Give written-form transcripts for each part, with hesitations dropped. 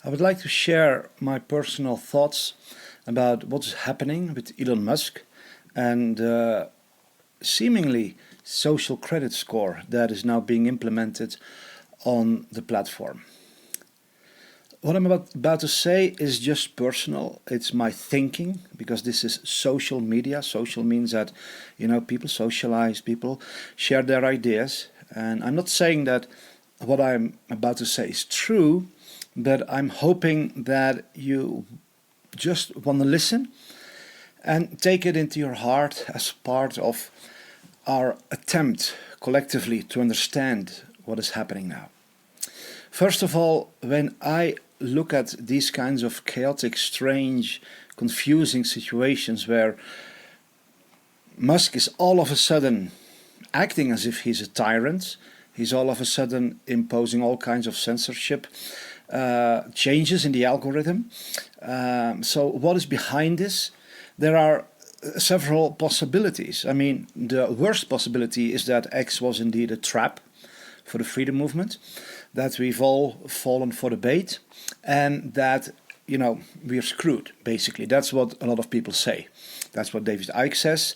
I would like to share my personal thoughts about what's happening with Elon Musk and seemingly social credit score that is now being implemented on the platform. What I'm about to say is just personal. It's my thinking, because this is social media. Social means that, people socialize, people share their ideas. And I'm not saying that what I'm about to say is true, but I'm hoping that you just want to listen and take it into your heart as part of our attempt collectively to understand what is happening now. First of all, when I look at these kinds of chaotic, strange, confusing situations where Musk is all of a sudden acting as if he's a tyrant, he's all of a sudden imposing all kinds of censorship, changes in the algorithm. So what is behind this? There are several possibilities. I mean, the worst possibility is that X was indeed a trap for the freedom movement, that we've all fallen for the bait, and that, we're screwed, basically. That's what a lot of people say. That's what David Icke says,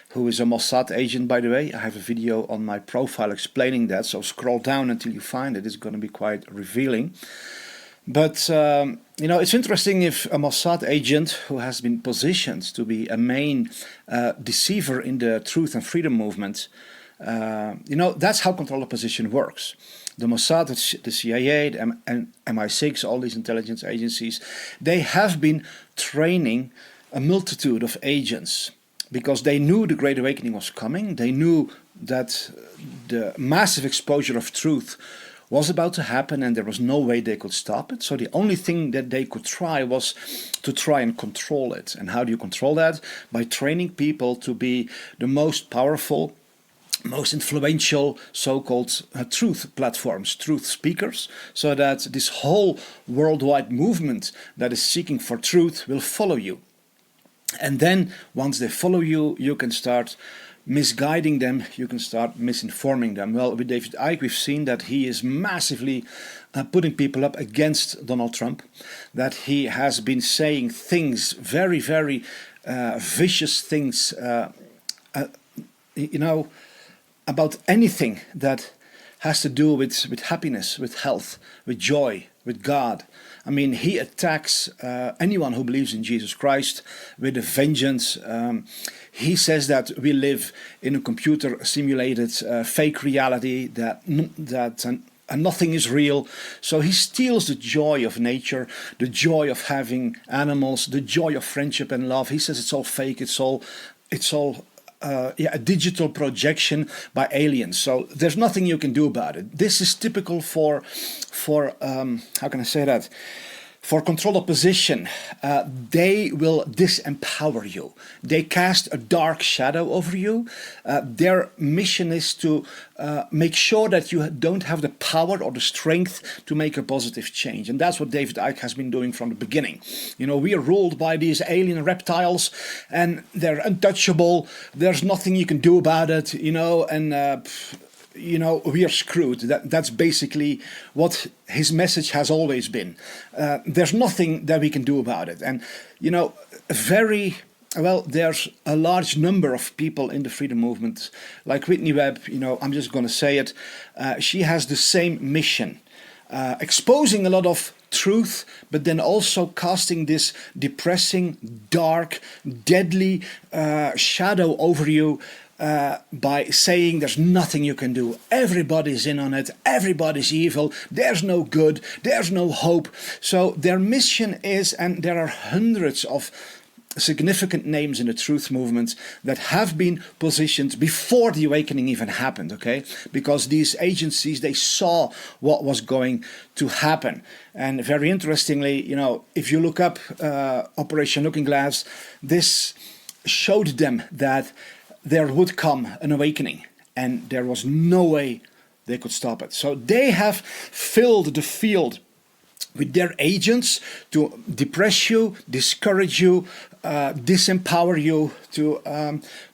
who is a Mossad agent, by the way. I have a video on my profile explaining that, so scroll down until you find it. It's going to be quite revealing. But, it's interesting if a Mossad agent who has been positioned to be a main deceiver in the truth and freedom movement, that's how control opposition works. The Mossad, the CIA, the MI6, all these intelligence agencies, they have been training a multitude of agents because they knew the Great Awakening was coming. They knew that the massive exposure of truth was about to happen and there was no way they could stop it. So the only thing that they could try was to try and control it. And how do you control that? By training people to be the most powerful, most influential so-called truth platforms, truth speakers, so that this whole worldwide movement that is seeking for truth will follow you. And then once they follow you, you can start misguiding them, you can start misinforming them. Well, with David Icke, we've seen that he is massively putting people up against Donald Trump, that he has been saying things, very, very vicious things, about anything that has to do with happiness, with health, with joy, with God. I mean, he attacks anyone who believes in Jesus Christ with a vengeance. He says that we live in a computer-simulated fake reality, that nothing is real. So he steals the joy of nature, the joy of having animals, the joy of friendship and love. He says it's all fake, it's all a digital projection by aliens. So there's nothing you can do about it. This is typical for how can I say that? For control opposition. They will disempower you. They cast a dark shadow over you. Their mission is to make sure that you don't have the power or the strength to make a positive change. And that's what David Icke has been doing from the beginning. We are ruled by these alien reptiles and they're untouchable. There's nothing you can do about it, and we are screwed. That's basically what his message has always been. There's nothing that we can do about it. And, there's a large number of people in the freedom movement, like Whitney Webb, I'm just going to say it. She has the same mission, exposing a lot of truth, but then also casting this depressing, dark, deadly shadow over you, by saying there's nothing you can do. Everybody's in on it. Everybody's evil. There's no good. There's no hope. So their mission is, and there are hundreds of significant names in the truth movement that have been positioned before the awakening even happened, okay? Because these agencies, they saw what was going to happen. And very interestingly, if you look up Operation Looking Glass, this showed them that there would come an awakening, and there was no way they could stop it. So they have filled the field with their agents to depress you, discourage you, disempower you, to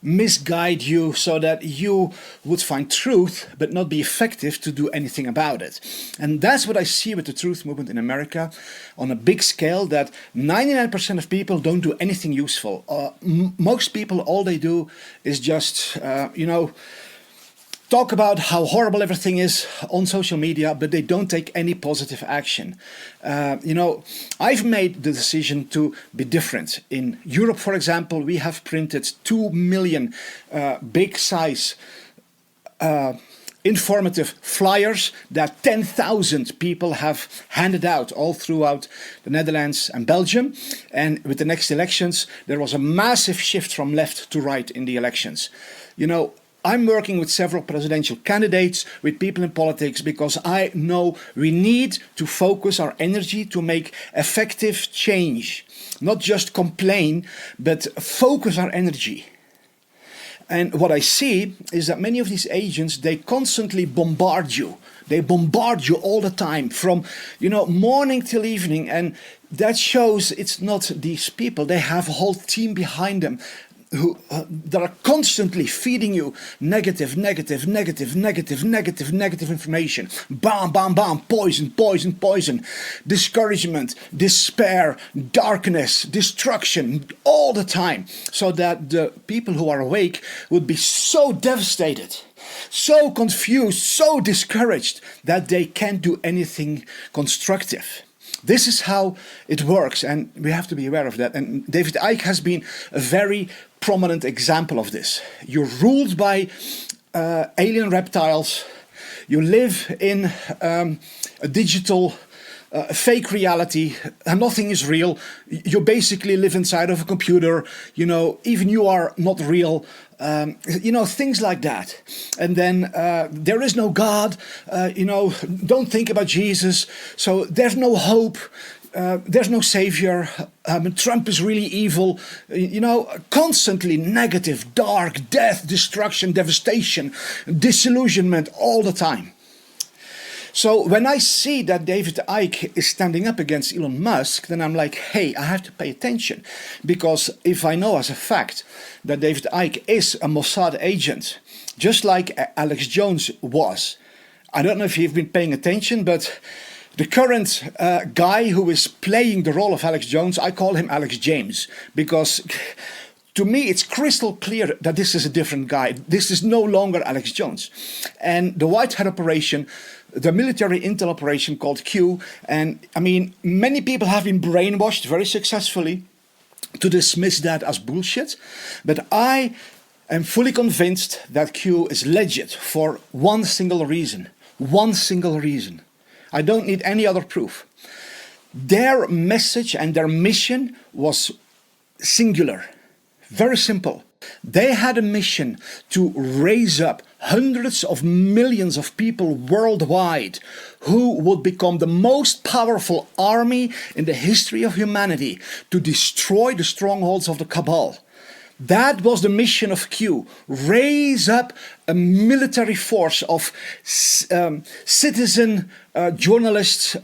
misguide you so that you would find truth but not be effective to do anything about it. And that's what I see with the truth movement in America on a big scale, that 99% of people don't do anything useful. Most people, all they do is just, talk about how horrible everything is on social media, but they don't take any positive action. I've made the decision to be different. In Europe, for example, we have printed 2 million big size informative flyers that 10,000 people have handed out all throughout the Netherlands and Belgium. And with the next elections, there was a massive shift from left to right in the elections. I'm working with several presidential candidates, with people in politics, because I know we need to focus our energy to make effective change. Not just complain, but focus our energy. And what I see is that many of these agents, they constantly bombard you. They bombard you all the time, from morning till evening. And that shows it's not these people. They have a whole team behind them who that are constantly feeding you negative information. Bam, bam, bam, poison, discouragement, despair, darkness, destruction, all the time. So that the people who are awake would be so devastated, so confused, so discouraged that they can't do anything constructive. This is how it works, and we have to be aware of that. And David Icke has been a very prominent example of this. You're ruled by alien reptiles. You live in a digital fake reality, and nothing is real. You basically live inside of a computer. Even you are not real. Things like that. And then there is no God. Don't think about Jesus. So there's no hope. There's no savior. Trump is really evil. Constantly negative, dark, death, destruction, devastation, disillusionment all the time. So when I see that David Icke is standing up against Elon Musk, then I'm like, hey, I have to pay attention. Because if I know as a fact that David Icke is a Mossad agent, just like Alex Jones was, I don't know if you've been paying attention, but the current guy who is playing the role of Alex Jones, I call him Alex James, because to me it's crystal clear that this is a different guy. This is no longer Alex Jones. And the White Hat operation, the military intel operation called Q, and many people have been brainwashed very successfully to dismiss that as bullshit, but I am fully convinced that Q is legit for one single reason. I don't need any other proof. Their message and their mission was singular, very simple. They had a mission to raise up hundreds of millions of people worldwide who would become the most powerful army in the history of humanity, to destroy the strongholds of the cabal. That was the mission of Q. Raise up a military force of citizen journalists,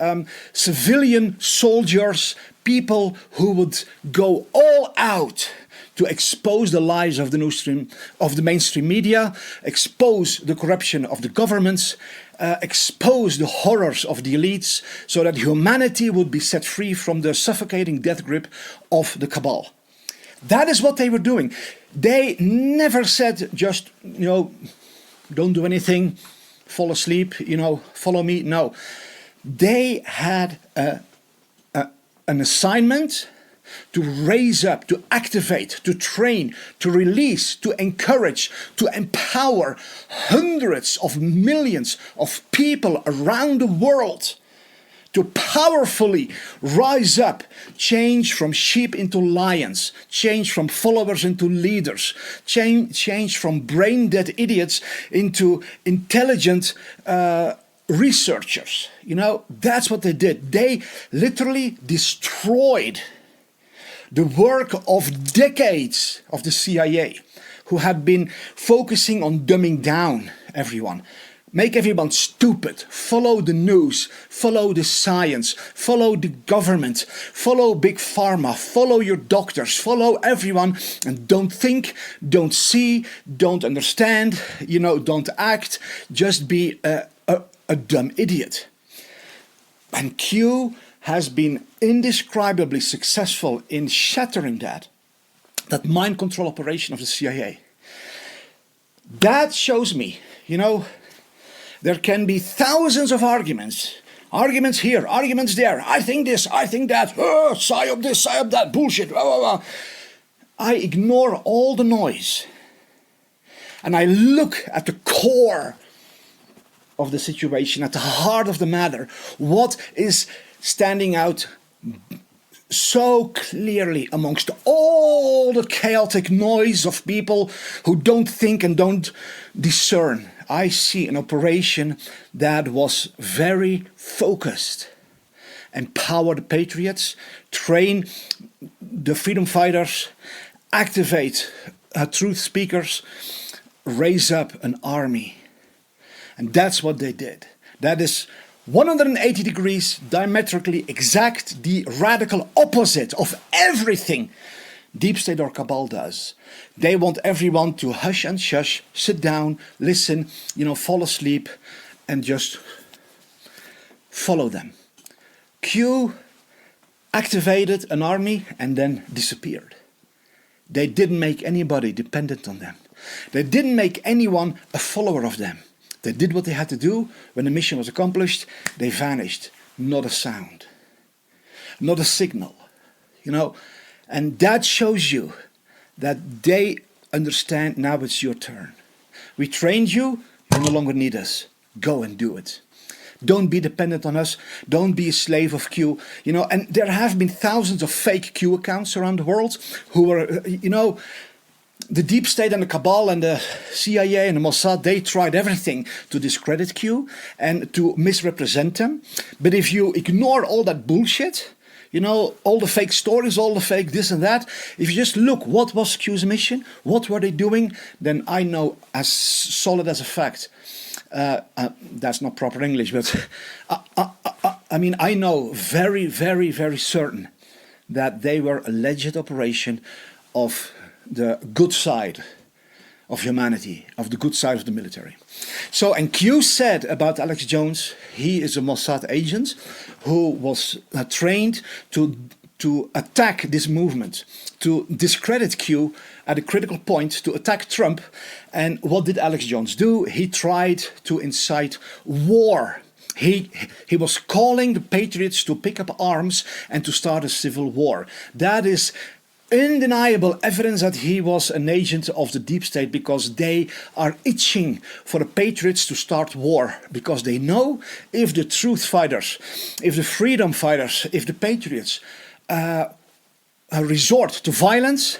civilian soldiers, people who would go all out to expose the lies of the mainstream media, expose the corruption of the governments, expose the horrors of the elites, so that humanity would be set free from the suffocating death grip of the cabal. That is what they were doing. They never said just, don't do anything, fall asleep, follow me. No, they had an assignment to raise up, to activate, to train, to release, to encourage, to empower hundreds of millions of people around the world to powerfully rise up, change from sheep into lions, change from followers into leaders, change from brain-dead idiots into intelligent researchers. That's what they did. They literally destroyed the work of decades of the CIA, who had been focusing on dumbing down everyone. make everyone stupid, follow the news, follow the science, follow the government, follow big pharma, follow your doctors, follow everyone, and don't think, don't see, don't understand, don't act, just be a dumb idiot. And Q has been indescribably successful in shattering that mind control operation of the CIA. That shows me, there can be thousands of arguments here, arguments there, I think this, I think that, psyop this, psyop that, bullshit, blah, blah, blah. I ignore all the noise and I look at the core of the situation, at the heart of the matter. What is standing out so clearly amongst all the chaotic noise of people who don't think and don't discern? I see an operation that was very focused. Empower the patriots, train the freedom fighters, activate truth speakers, raise up an army. And that's what they did. That is 180 degrees diametrically exact, the radical opposite of everything deep state or cabal does. They want everyone to hush and shush, sit down, listen, fall asleep, and just follow them. Q activated an army and then disappeared. They didn't make anybody dependent on them. They didn't make anyone a follower of them. They did what they had to do. When the mission was accomplished, they vanished. Not a sound. Not a signal. And that shows you that they understand now it's your turn. We trained you, you no longer need us. Go and do it. Don't be dependent on us. Don't be a slave of Q. And there have been thousands of fake Q accounts around the world who were, the deep state and the cabal and the CIA and the Mossad, they tried everything to discredit Q and to misrepresent them. But if you ignore all that bullshit, all the fake stories, all the fake this and that, if you just look what was Q's mission, what were they doing, then I know as solid as a fact. That's not proper English, but I know very, very, very certain that they were a legit operation of the good side of humanity, of the good side of the military. So, and Q said about Alex Jones, he is a Mossad agent who was trained to attack this movement, to discredit Q at a critical point, to attack Trump. And what did Alex Jones do? He tried to incite war. He was calling the patriots to pick up arms and to start a civil war. That is undeniable evidence that he was an agent of the deep state, because they are itching for the patriots to start war, because they know if the truth fighters, if the freedom fighters, if the patriots resort to violence,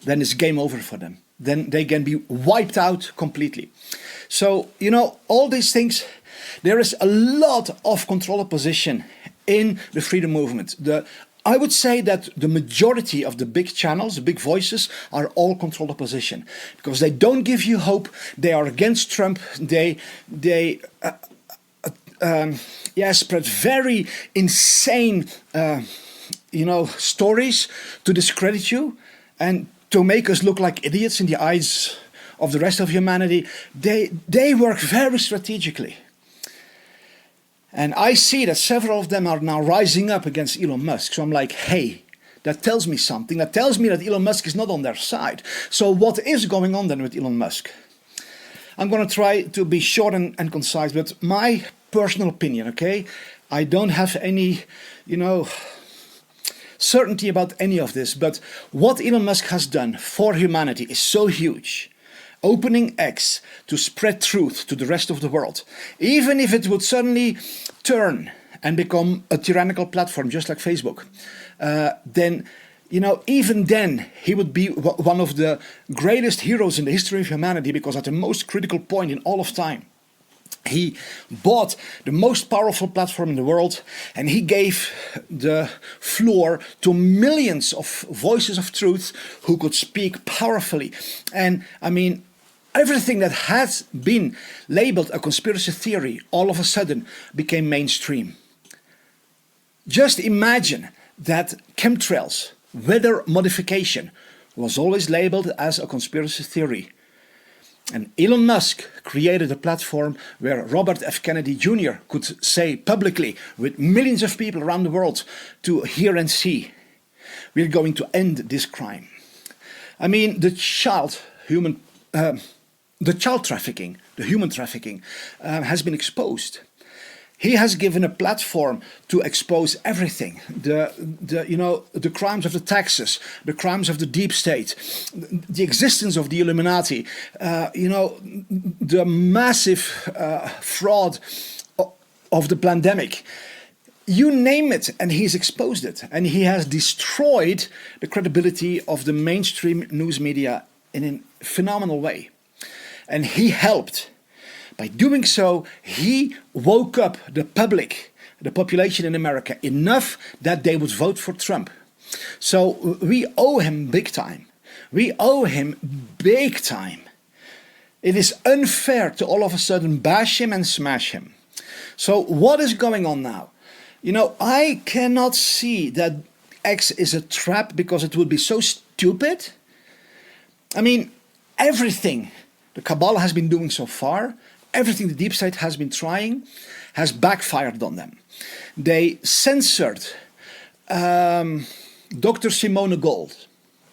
then it's game over for them. Then they can be wiped out completely. So, all these things, there is a lot of control opposition in the freedom movement. I would say that the majority of the big channels, the big voices, are all controlled opposition, because they don't give you hope. They are against Trump. They spread very insane, stories to discredit you and to make us look like idiots in the eyes of the rest of humanity. They work very strategically. And I see that several of them are now rising up against Elon Musk. So I'm like, hey, that tells me something. That tells me that Elon Musk is not on their side. So what is going on then with Elon Musk? I'm going to try to be short and concise, but my personal opinion, okay? I don't have any, certainty about any of this, but what Elon Musk has done for humanity is so huge. Opening X to spread truth to the rest of the world, even if it would suddenly turn and become a tyrannical platform just like Facebook, then, even then he would be one of the greatest heroes in the history of humanity, because at the most critical point in all of time, he bought the most powerful platform in the world, and he gave the floor to millions of voices of truth who could speak powerfully. And everything that has been labeled a conspiracy theory all of a sudden became mainstream. Just imagine that chemtrails, weather modification, was always labeled as a conspiracy theory. And Elon Musk created a platform where Robert F. Kennedy Jr. could say publicly, with millions of people around the world to hear and see, we're going to end this crime. I mean, the child trafficking, the human trafficking, has been exposed. He has given a platform to expose everything, the crimes of the taxes, the crimes of the deep state, the existence of the Illuminati, the massive fraud of the pandemic. You name it, and he's exposed it. And he has destroyed the credibility of the mainstream news media in a phenomenal way. And he helped. By doing so, he woke up the public, the population in America, enough that they would vote for Trump. So we owe him big time. We owe him big time. It is unfair to all of a sudden bash him and smash him. So what is going on now? You know, I cannot see that X is a trap because it would be so stupid. I mean, everything the Kabbalah has been doing so far, everything the deep state has been trying, has backfired on them. They censored Dr. Simone Gold.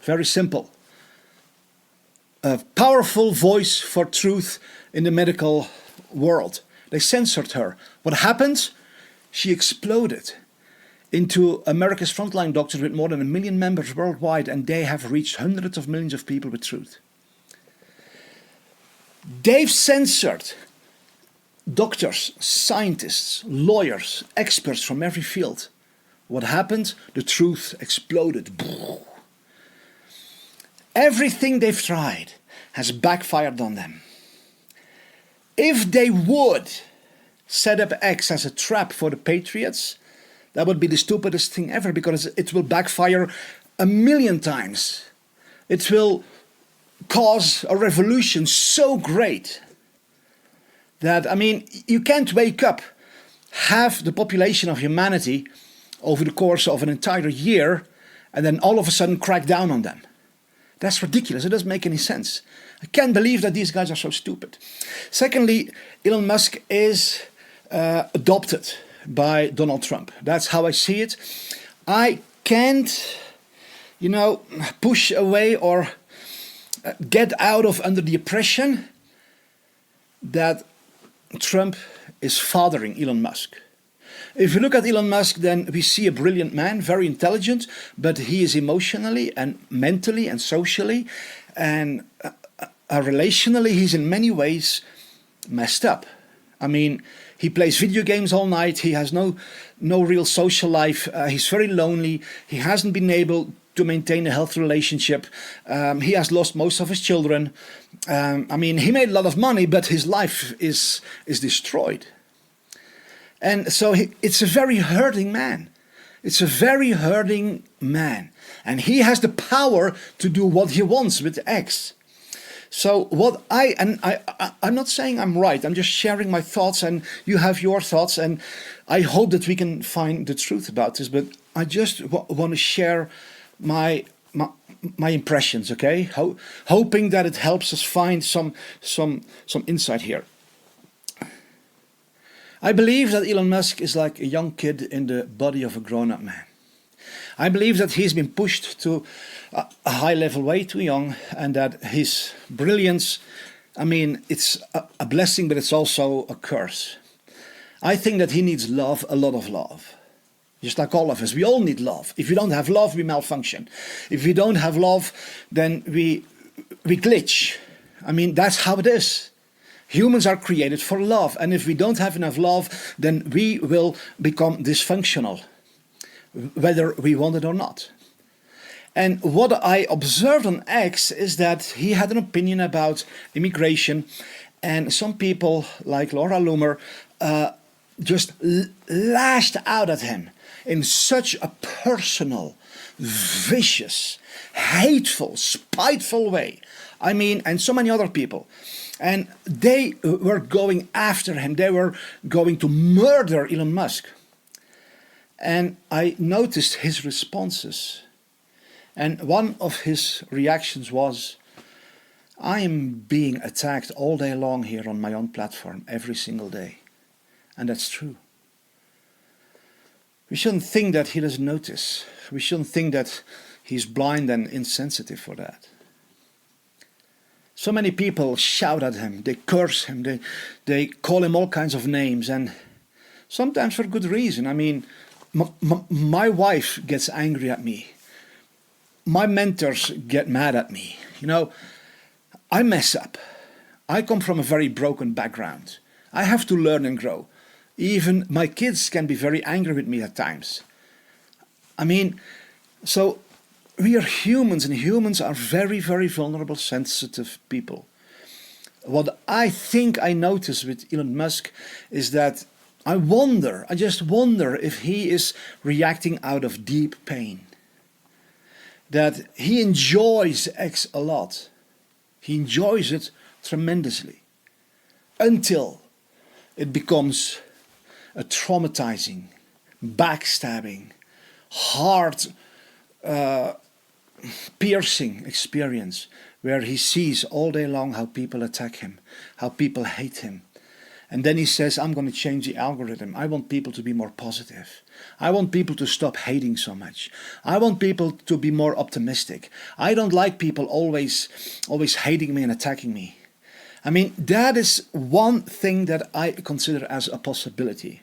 Very simple. A powerful voice for truth in the medical world. They censored her. What happened? She exploded into America's frontline doctors with more than 1 million members worldwide, and they have reached hundreds of millions of people with truth. They've censored doctors, scientists, lawyers, experts from every field. What happened? The truth exploded. Everything they've tried has backfired on them. If they would set up X as a trap for the patriots, that would be the stupidest thing ever, because it will backfire 1,000,000 times. It will cause a revolution so great that, I mean, you can't wake up half the population of humanity over the course of an entire year and then all of a sudden crack down on them. That's ridiculous. It doesn't make any sense. I can't believe that these guys are so stupid. Secondly, Elon Musk is adopted by Donald Trump. That's how I see it. I can't, push away or get out of under the oppression that Trump is fathering Elon Musk. If you look at Elon Musk, then we see a brilliant man, very intelligent, but he is emotionally and mentally and socially and relationally, he's in many ways messed up. I mean, he plays video games all night, he has no real social life, he's very lonely, he hasn't been able to maintain a healthy relationship, he has lost most of his children. I mean, he made a lot of money, but his life is destroyed. And so it's a very hurting man. It's a very hurting man. And he has the power to do what he wants with X. So I'm not saying I'm right, I'm just sharing my thoughts and you have your thoughts, and I hope that we can find the truth about this, but I just want to share my impressions, okay? Hoping that it helps us find some insight here. I believe that Elon Musk is like a young kid in the body of a grown-up man. I believe that he's been pushed to a high level way too young, and that his brilliance, I mean, it's a blessing, but it's also a curse. I think that he needs love, a lot of love. Just like all of us, we all need love. If we don't have love, we malfunction. If we don't have love, then we glitch. I mean, that's how it is. Humans are created for love, and if we don't have enough love, then we will become dysfunctional, whether we want it or not. And what I observed on X is that he had an opinion about immigration, and some people like Laura Loomer just lashed out at him in such a personal, vicious, hateful, spiteful way. I mean, and so many other people. And they were going after him. They were going to murder Elon Musk. And I noticed his responses. And one of his reactions was, I am being attacked all day long here on my own platform, every single day. And that's true. We shouldn't think that he doesn't notice. We shouldn't think that he's blind and insensitive for that. So many people shout at him, they curse him, they call him all kinds of names, and sometimes for good reason. I mean, my wife gets angry at me. My mentors get mad at me. You know, I mess up. I come from a very broken background. I have to learn and grow. Even my kids can be very angry with me at times. I mean, so we are humans, and humans are very, very vulnerable, sensitive people. What I think I notice with Elon Musk is that I just wonder if he is reacting out of deep pain. That he enjoys X a lot. He enjoys it tremendously. Until it becomes a traumatizing, backstabbing, heart piercing experience where he sees all day long how people attack him, how people hate him. And then he says, I'm going to change the algorithm. I want people to be more positive. I want people to stop hating so much. I want people to be more optimistic. I don't like people always hating me and attacking me. I mean, that is one thing that I consider as a possibility.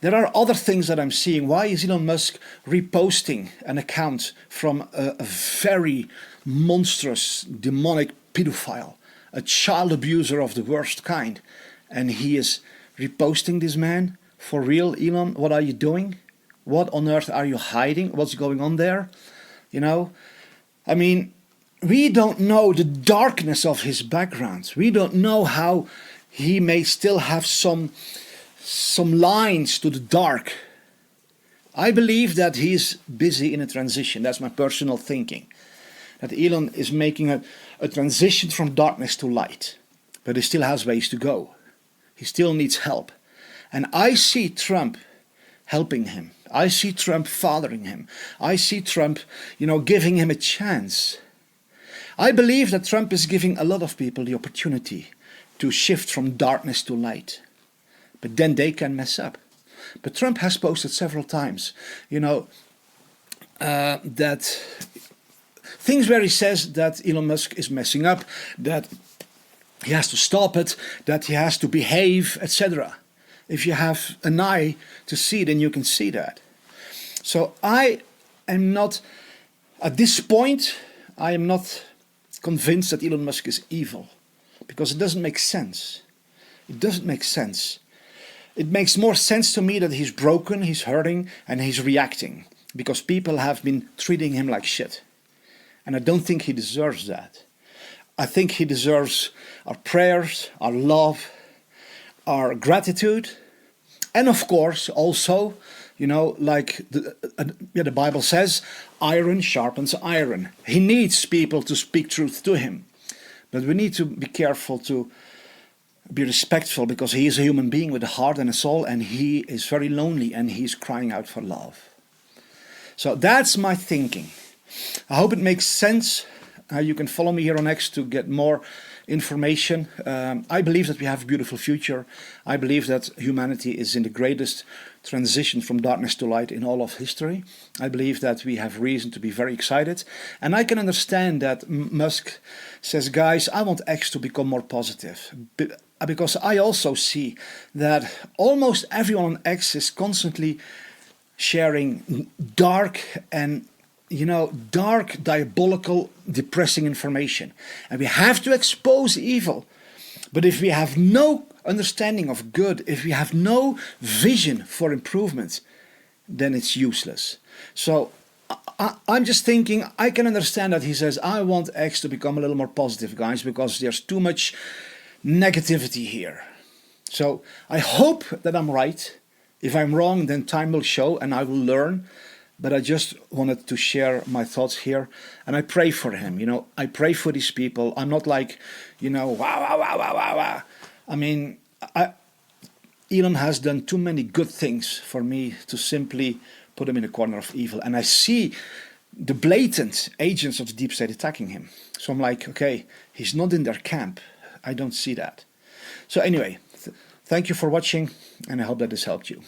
There are other things that I'm seeing. Why is Elon Musk reposting an account from a very monstrous, demonic pedophile, a child abuser of the worst kind? And he is reposting this man? For real, Elon? What are you doing? What on earth are you hiding? What's going on there? You know? I mean, we don't know the darkness of his background. We don't know how he may still have some lines to the dark. I believe that he's busy in a transition. That's my personal thinking. That Elon is making a transition from darkness to light. But he still has ways to go. He still needs help. And I see Trump helping him. I see Trump fathering him. I see Trump, giving him a chance. I believe that Trump is giving a lot of people the opportunity to shift from darkness to light. But then they can mess up. But Trump has posted several times, that things where he says that Elon Musk is messing up, that he has to stop it, that he has to behave, etc. If you have an eye to see, then you can see that. So I am not, at this point, I am not convinced that Elon Musk is evil. Because it doesn't make sense. It doesn't make sense. It makes more sense to me that he's broken, he's hurting, and he's reacting. Because people have been treating him like shit. And I don't think he deserves that. I think he deserves our prayers, our love, our gratitude. And of course, also, like the Bible says, iron sharpens iron. He needs people to speak truth to him. But we need to be careful to be respectful, because he is a human being with a heart and a soul, and he is very lonely, and he's crying out for love. So that's my thinking. I hope it makes sense. You can follow me here on X to get more information. I believe that we have a beautiful future. I believe that humanity is in the greatest transition from darkness to light in all of history. I believe that we have reason to be very excited. And I can understand that Musk says, guys, I want X to become more positive. Because I also see that almost everyone on X is constantly sharing dark and dark, diabolical, depressing information. And we have to expose evil. But if we have no understanding of good, if we have no vision for improvement, then it's useless. So I'm just thinking, I can understand that he says, I want X to become a little more positive, guys, because there's too much negativity here. So I hope that I'm right. If I'm wrong, then time will show and I will learn. But I just wanted to share my thoughts here. And I pray for him. I pray for these people. I'm not like, wow, wow, wow, wow, wow, wow. I mean, Elon has done too many good things for me to simply put him in a corner of evil. And I see the blatant agents of the deep state attacking him. So I'm like, okay, he's not in their camp. I don't see that. So anyway, thank you for watching, and I hope that this helped you.